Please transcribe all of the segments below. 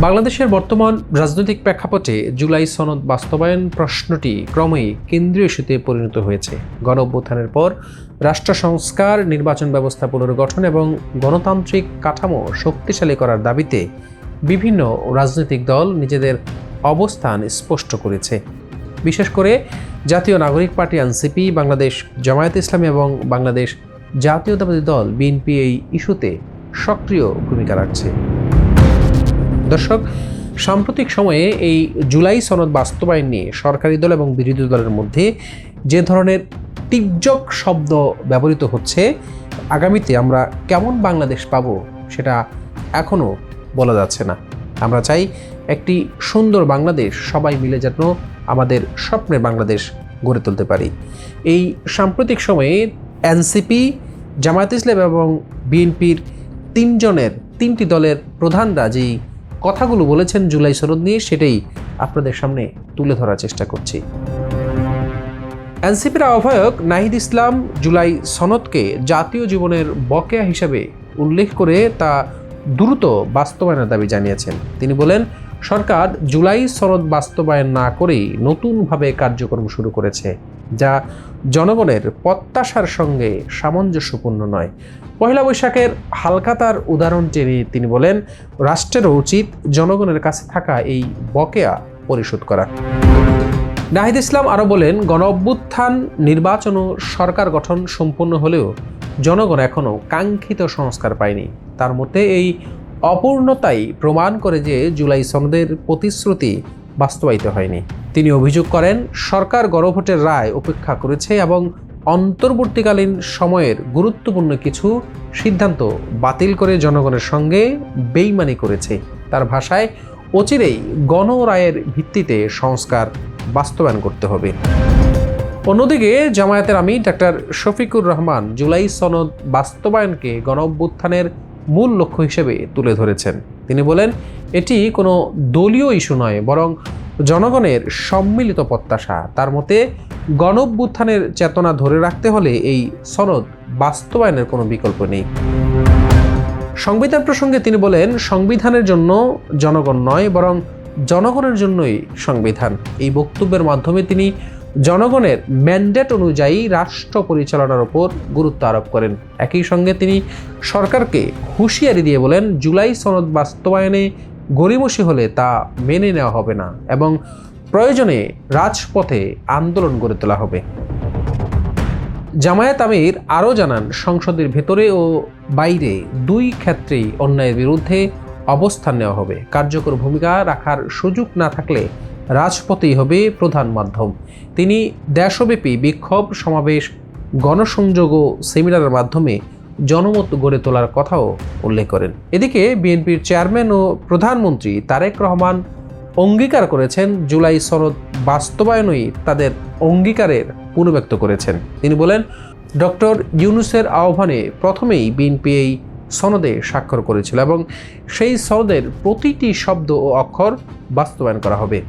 বাংলাদেশের বর্তমান রাজনৈতিক প্রেক্ষাপটে জুলাই সনদ বাস্তবায়ন প্রশ্নটি ক্রমেই কেন্দ্রীয় ইস্যুতে পরিণত হয়েছে। গণঅভ্যুত্থানের পর রাষ্ট্র সংস্কার, নির্বাচন ব্যবস্থা পুনর্গঠন এবং গণতান্ত্রিক কাঠামো শক্তিশালী করার দাবিতে বিভিন্ন রাজনৈতিক দল নিজেদের অবস্থান স্পষ্ট করেছে। বিশেষ করে জাতীয় নাগরিক পার্টি এনসিপি, বাংলাদেশ জামায়াত ইসলামী এবং বাংলাদেশ জাতীয়তাবাদী দল বিএনপি এই ইস্যুতে সক্রিয় ভূমিকা রাখছে। দর্শক, সাম্প্রতিক সময়ে এই জুলাই সনদ বাস্তবায়ন নিয়ে সরকারি দল এবং বিরোধী দলের মধ্যে যে ধরনের তীর্যক শব্দ ব্যবহৃত হচ্ছে, আগামীতে আমরা কেমন বাংলাদেশ পাবো সেটা এখনও বলা যাচ্ছে না। আমরা চাই একটি সুন্দর বাংলাদেশ, সবাই মিলে যেন আমাদের স্বপ্নের বাংলাদেশ গড়ে তুলতে পারি। এই সাম্প্রতিক সময়ে এনসিপি, জামায়াত ইসলাম এবং বিএনপির তিনটি দলের প্রধানরা যেই কথাগুলো বলেছেন জুলাই সনদ নিয়ে, সেটাই আপনাদের সামনে তুলে ধরার চেষ্টা করছি। এনসিপির আহ্বায়ক নাহিদ ইসলাম জুলাই সনদকে জাতীয় জীবনের বকেয়া হিসাবে উল্লেখ করে তা দ্রুত বাস্তবায়নের দাবি জানিয়েছেন। তিনি বলেন, সরকার জুলাই সনদ বাস্তবায়ন না করেই নতুনভাবে কার্যক্রম শুরু করেছে, যা জনগণের প্রত্যাশার সঙ্গে সামঞ্জস্যপূর্ণ নয়। পহেলা বৈশাখের হালখাতার উদাহরণ টেনে তিনি বলেন, রাষ্ট্রেরও উচিত জনগণের কাছে থাকা এই বকেয়া পরিশোধ করা। নাহিদ ইসলাম আরও বলেন, গণঅভ্যুত্থান, নির্বাচন ও সরকার গঠন সম্পূর্ণ হলেও জনগণ এখনও কাঙ্ক্ষিত সংস্কার পায়নি। তার মতে এই অপূর্ণতাই প্রমাণ করে যে জুলাই সনদের প্রতিশ্রুতি বাস্তবায়িত হয়নি। তিনি অভিযোগ করেন, সরকার গণভোটের রায় উপেক্ষা করেছে এবং অন্তর্বর্তীকালীন সময়ের গুরুত্বপূর্ণ কিছু সিদ্ধান্ত বাতিল করে জনগণের সঙ্গে বেইমানি করেছে। তার ভাষায়, অচিরেই গণরায়ের ভিত্তিতে সংস্কার বাস্তবায়ন করতে হবে। অন্যদিকে জামায়াতের আমির ডাক্তার শফিকুর রহমান জুলাই সনদ বাস্তবায়নকে গণঅভ্যুত্থানের মূল লক্ষ্য হিসেবে তুলে ধরেছেন। তিনি বলেন, এটি কোনো দলীয় ইস্যু নয়, বরং জনগণের সম্মিলিত প্রত্যাশা। তার মতে, গণঅভ্যুত্থানের চেতনা ধরে রাখতে হলে এই সনদ বাস্তবায়নের কোনো বিকল্প নেই। সংবিধান প্রসঙ্গে তিনি বলেন, সংবিধানের জন্য জনগণ নয়, বরং জনগণের জন্যই সংবিধান। এই বক্তব্যের মাধ্যমে তিনি জনগণের ম্যান্ডেট অনুযায়ী রাষ্ট্র পরিচালনার উপর গুরুত্ব আরোপ করেন। একই সঙ্গে তিনি সরকারকে হুঁশিয়ারি দিয়ে বলেন, জুলাই সনদ বাস্তবায়নে গড়িমসি হলে তা মেনে নেওয়া হবে না এবং প্রয়োজনে রাজপথে আন্দোলন গড়ে তোলা হবে। জামায়াত আমির আরও জানান, সংসদের ভেতরে ও বাইরে দুই ক্ষেত্রেই অন্যায়ের বিরুদ্ধে অবস্থান নেওয়া হবে। কার্যকর ভূমিকা রাখার সুযোগ না থাকলে রাজপথেই হবে প্রধান মাধ্যম। তিনি দেশব্যাপী বিক্ষোভ, সমাবেশ, গণসংযোগ ও সেমিনারের মাধ্যমে জনমত গড়ে তোলার কথাও উল্লেখ করেন। এদিকে বিএনপির চেয়ারম্যান ও প্রধানমন্ত্রী তারেক রহমান অঙ্গীকার করেছেন, জুলাই সনদ বাস্তবায়নই তাদের অঙ্গীকারের পুনর্ব্যক্ত করেছেন। তিনি বলেন, ডক্টর ইউনূসের আহ্বানে প্রথমেই বিএনপি এই সনদে স্বাক্ষর করেছিল এবং সেই সনদের প্রতিটি শব্দ ও অক্ষর বাস্তবায়ন করা হবে।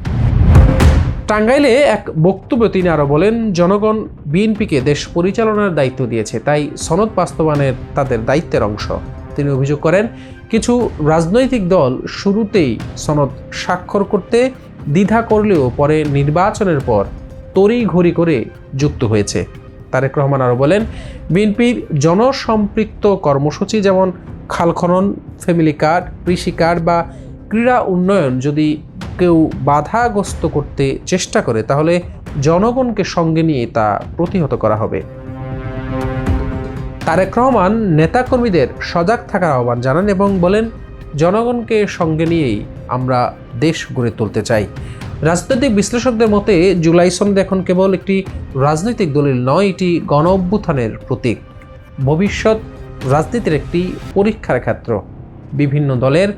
টাঙ্গাইলে এক বক্তব্যে তিনি আরও বলেন, জনগণ বিএনপিকে দেশ পরিচালনার দায়িত্ব দিয়েছে, তাই সনদ বাস্তবায়নের তাদের দায়িত্বের অংশ। তিনি অভিযোগ করেন, কিছু রাজনৈতিক দল শুরুতেই সনদ স্বাক্ষর করতে দ্বিধা করলেও পরে নির্বাচনের পর তড়িঘড়ি করে যুক্ত হয়েছে। তারেক রহমান আরও বলেন, বিএনপির জনসম্পৃক্ত কর্মসূচি যেমন খাল খনন, ফ্যামিলি কার্ড, কৃষি কার্ড বা ক্রীড়া উন্নয়ন যদি কেউ বাধাগ্রস্ত করতে চেষ্টা করে, তাহলে জনগণকে সঙ্গে নিয়ে তা প্রতিহত করা হবে। তারেক রহমান নেতাকর্মীদের সজাগ থাকার আহ্বান জানান এবং বলেন, জনগণকে সঙ্গে নিয়েই আমরা দেশ গড়ে তুলতে চাই। রাজনৈতিক বিশ্লেষকদের মতে জুলাই সনদ এখন কেবল একটি রাজনৈতিক দলিল নয়, এটি গণঅভ্যুত্থানের প্রতীক, ভবিষ্যৎ রাজনীতির একটি পরীক্ষার ক্ষেত্র। বিভিন্ন দলের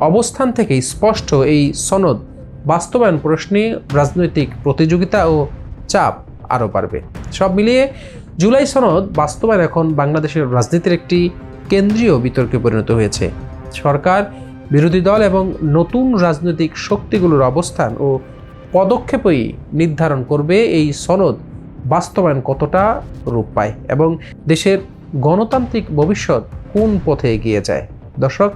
অবস্থান থেকে স্পষ্ট, এই সনদ বাস্তবায়ন প্রশ্নে রাজনৈতিক প্রতিযোগিতা ও চাপ আরও বাড়বে। সব মিলিয়ে জুলাই সনদ বাস্তবায়ন এখন বাংলাদেশের রাজনীতির একটি কেন্দ্রীয় বিতর্কে পরিণত হয়েছে। সরকার, বিরোধী দল এবং নতুন রাজনৈতিক শক্তিগুলোর অবস্থান ও পদক্ষেপই নির্ধারণ করবে এই সনদ বাস্তবায়ন কতটা রূপ পায় এবং দেশের গণতান্ত্রিক ভবিষ্যৎ কোন পথে এগিয়ে যায়। দর্শক,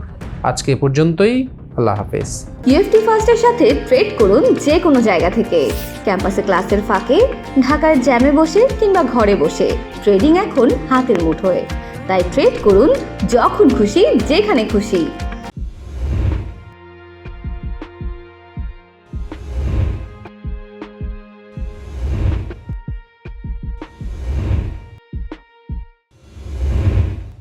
আজকে পর্যন্তই। আল্লাহ হাফেজ। ইউএফটি ফার্স্টের সাথে ট্রেড করুন যে কোনো জায়গা থেকে। ক্যাম্পাসে ক্লাসের ফাঁকে, ঢাকার জ্যামে বসে কিংবা ঘরে বসে ট্রেডিং এখন হাতের মুঠোয়। তাই ট্রেড করুন যখন খুশি, যেখানে খুশি।